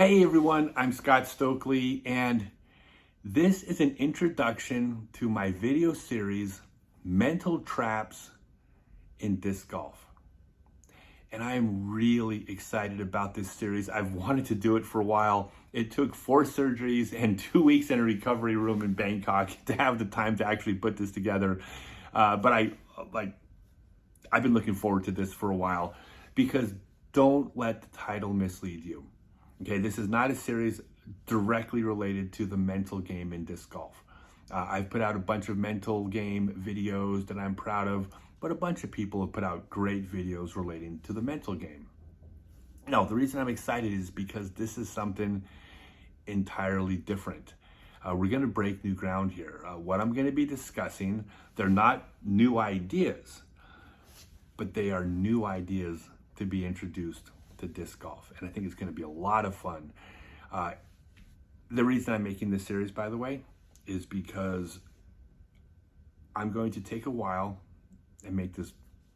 Hey everyone, I'm Scott Stokely, and this is an introduction to my video series, Mental Traps in Disc Golf. And I am really excited about this series. I've wanted to do it for a while. It took 4 surgeries and 2 weeks in a recovery room in Bangkok to have the time to actually put this together. But I've been looking forward to this for a while because don't let the title mislead you. Okay, this is not a series directly related to the mental game in disc golf. I've put out a bunch of mental game videos that I'm proud of, but a bunch of people have put out great videos relating to the mental game. Now, the reason I'm excited is because this is something entirely different. We're going to break new ground here. What I'm going to be discussing, they're not new ideas, but they are new ideas to be introduced to disc golf, and I think it's going to be a lot of fun. The reason I'm making this series, by the way, is because I'm going to take a while and make this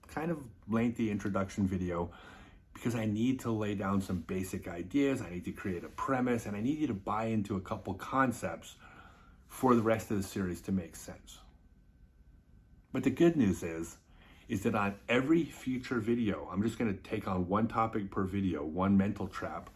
kind of lengthy introduction video because I need to lay down some basic ideas, I need to create a premise, and I need you to buy into a couple concepts for the rest of the series to make sense. But the good news is that on every future video, I'm just going to take on one topic per video, one mental trap.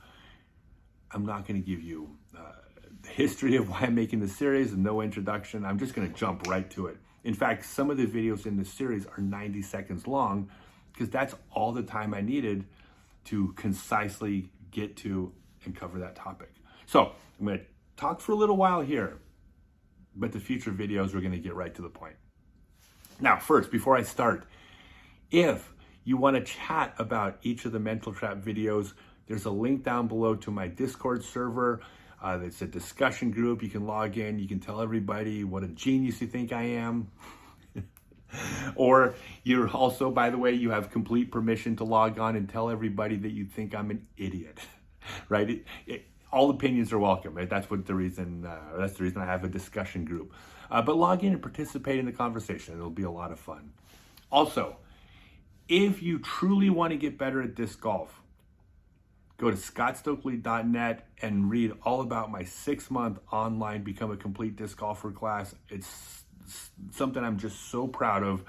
I'm not going to give you the history of why I'm making this series and no introduction. I'm just going to jump right to it. In fact, some of the videos in this series are 90 seconds long because that's all the time I needed to concisely get to and cover that topic. So I'm going to talk for a little while here, but the future videos, we're going to get right to the point. Now, first, before I start, if you want to chat about each of the Mental Trap videos, there's a link down below to my Discord server. It's a discussion group. You can log in. You can tell everybody what a genius you think I am. Or you're also, by the way, you have complete permission to log on and tell everybody that you think I'm an idiot, right? All opinions are welcome, right? That's the reason I have a discussion group. But log in and participate in the conversation. It'll be a lot of fun. Also, if you truly want to get better at disc golf, go to scottstokely.net and read all about my 6-month online Become a Complete Disc Golfer class. It's something I'm just so proud of.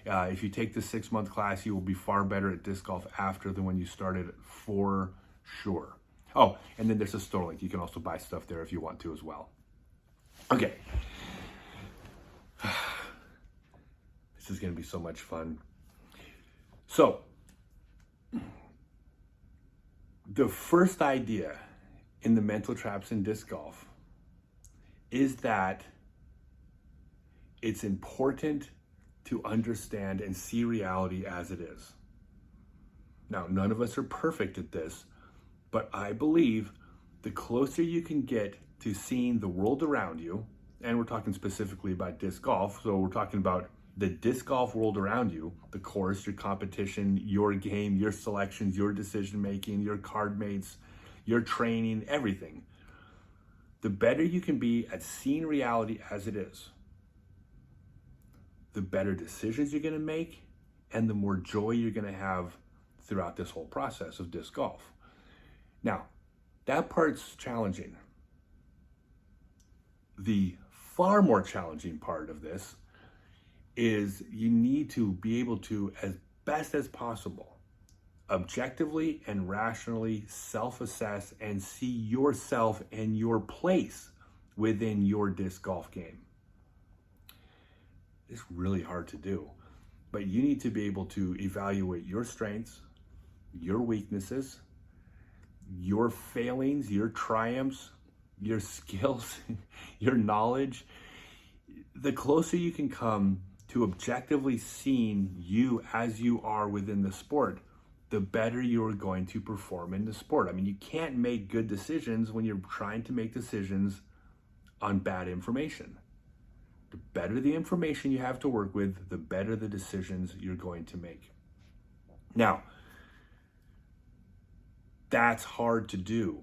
If you take this 6-month class, you will be far better at disc golf after than when you started, for sure. Oh, and then there's a store link. You can also buy stuff there if you want to as well. Okay. This is going to be so much fun. So, the first idea in the mental traps in disc golf is that it's important to understand and see reality as it is. Now, none of us are perfect at this, but I believe the closer you can get to seeing the world around you, and we're talking specifically about disc golf, so we're talking about the disc golf world around you, the course, your competition, your game, your selections, your decision-making, your card mates, your training, everything. The better you can be at seeing reality as it is, the better decisions you're going to make and the more joy you're going to have throughout this whole process of disc golf. Now, that part's challenging. The far more challenging part of this is you need to be able to, as best as possible, objectively and rationally self-assess and see yourself and your place within your disc golf game. It's really hard to do, but you need to be able to evaluate your strengths, your weaknesses, your failings, your triumphs, your skills, your knowledge. The closer you can come to objectively seeing you as you are within the sport, the better you're going to perform in the sport. I mean, you can't make good decisions when you're trying to make decisions on bad information. The better the information you have to work with, the better the decisions you're going to make. Now, that's hard to do.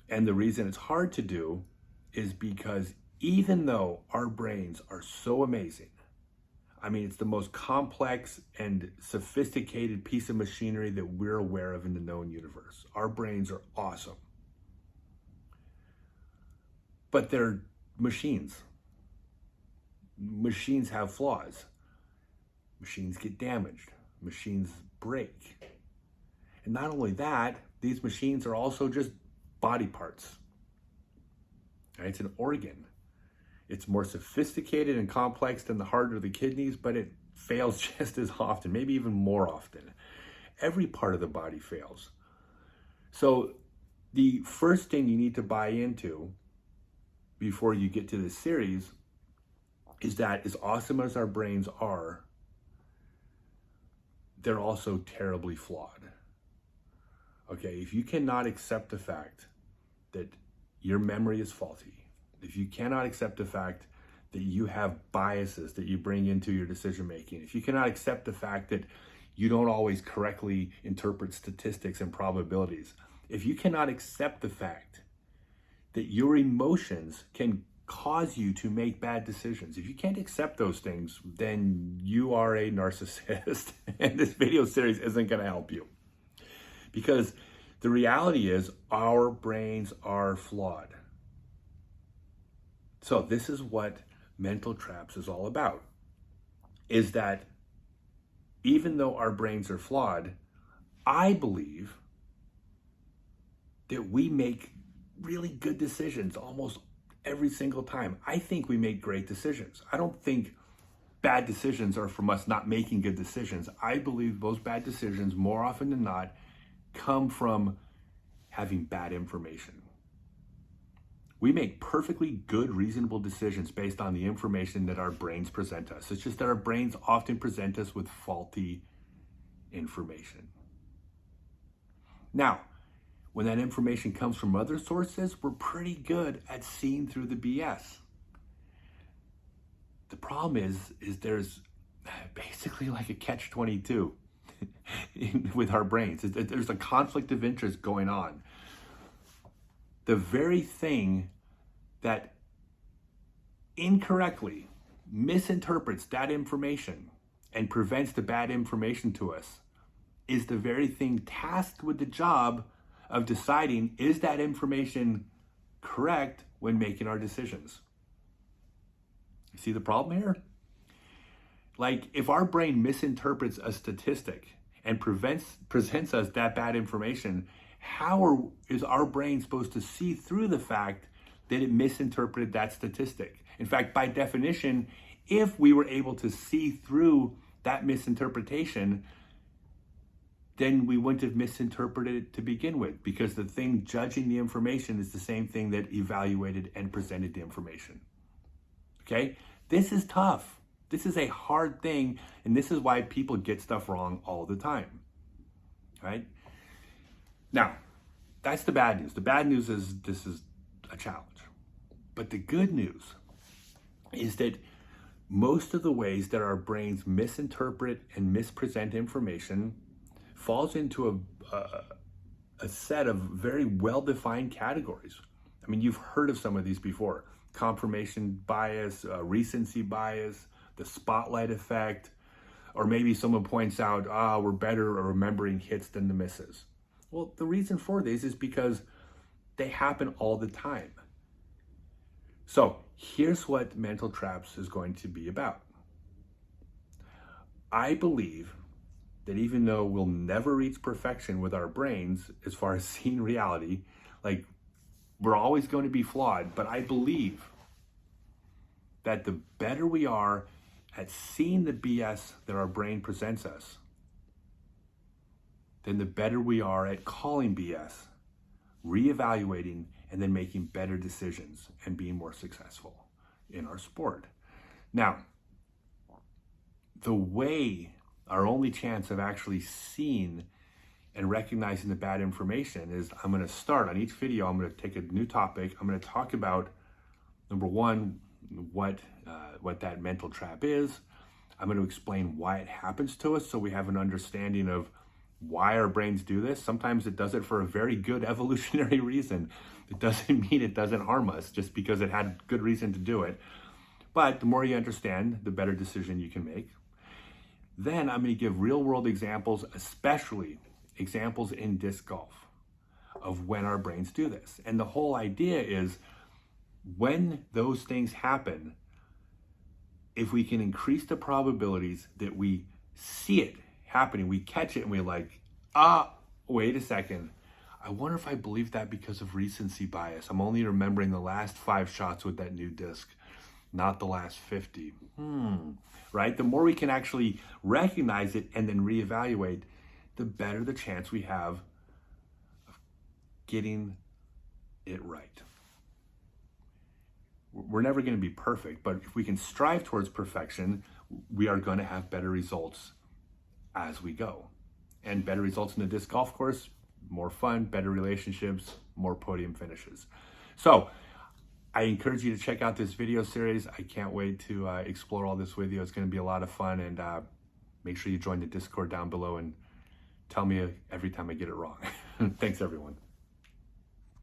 And the reason it's hard to do is because even though our brains are so amazing, I mean, it's the most complex and sophisticated piece of machinery that we're aware of in the known universe. Our brains are awesome. but they're machines. Machines have flaws. Machines get damaged. Machines break. And not only that, these machines are also just body parts. Right? It's an organ. It's more sophisticated and complex than the heart or the kidneys, but it fails just as often, maybe even more often. Every part of the body fails. So the first thing you need to buy into before you get to this series is that as awesome as our brains are, they're also terribly flawed. Okay, if you cannot accept the fact that your memory is faulty, if you cannot accept the fact that you have biases that you bring into your decision making, if you cannot accept the fact that you don't always correctly interpret statistics and probabilities, if you cannot accept the fact that your emotions can cause you to make bad decisions, if you can't accept those things, then you are a narcissist and this video series isn't going to help you. Because the reality is our brains are flawed. So this is what Mental Traps is all about, is that even though our brains are flawed, I believe that we make really good decisions almost every single time. I think we make great decisions. I don't think bad decisions are from us not making good decisions. I believe those bad decisions, more often than not, come from having bad information. We make perfectly good, reasonable decisions based on the information that our brains present us. It's just that our brains often present us with faulty information. Now, when that information comes from other sources, we're pretty good at seeing through the BS. The problem is there's basically like a catch-22 with our brains. There's a conflict of interest going on. The very thing that incorrectly misinterprets that information and prevents the bad information to us is the very thing tasked with the job of deciding, is that information correct when making our decisions? You see the problem here? Like, if our brain misinterprets a statistic and presents us that bad information, is our brain supposed to see through the fact that it misinterpreted that statistic? In fact, by definition, if we were able to see through that misinterpretation, then we wouldn't have misinterpreted it to begin with, because the thing judging the information is the same thing that evaluated and presented the information. Okay? This is tough. This is a hard thing, and this is why people get stuff wrong all the time. Right? Now, that's the bad news. The bad news is this is a challenge. But the good news is that most of the ways that our brains misinterpret and mispresent information falls into a set of very well-defined categories. I mean, you've heard of some of these before. Confirmation bias, recency bias, the spotlight effect, or maybe someone points out, we're better at remembering hits than the misses. Well, the reason for these is because they happen all the time. So here's what Mental Traps is going to be about. I believe that even though we'll never reach perfection with our brains as far as seeing reality, like, we're always going to be flawed, but I believe that the better we are at seeing the BS that our brain presents us, then the better we are at calling BS, reevaluating, and then making better decisions and being more successful in our sport. Now, the way, our only chance of actually seeing and recognizing the bad information is, I'm going to start on each video, I'm going to take a new topic. I'm going to talk about, number one, what that mental trap is. I'm going to explain why it happens to us so we have an understanding of why our brains do this. Sometimes it does it for a very good evolutionary reason. It doesn't mean it doesn't harm us just because it had good reason to do it. But the more you understand, the better decision you can make. Then I'm going to give real world examples, especially examples in disc golf, of when our brains do this. And the whole idea is when those things happen, if we can increase the probabilities that we see it happening, we catch it and we're like, wait a second. I wonder if I believe that because of recency bias. I'm only remembering the last 5 shots with that new disc, not the last 50. Right? The more we can actually recognize it and then reevaluate, the better the chance we have of getting it right. We're never going to be perfect, but if we can strive towards perfection, we are going to have better results as we go. And better results in the disc golf course, more fun, better relationships, more podium finishes. So I encourage you to check out this video series. I can't wait to explore all this with you. It's going to be a lot of fun, and make sure you join the Discord down below and tell me every time I get it wrong. Thanks, everyone.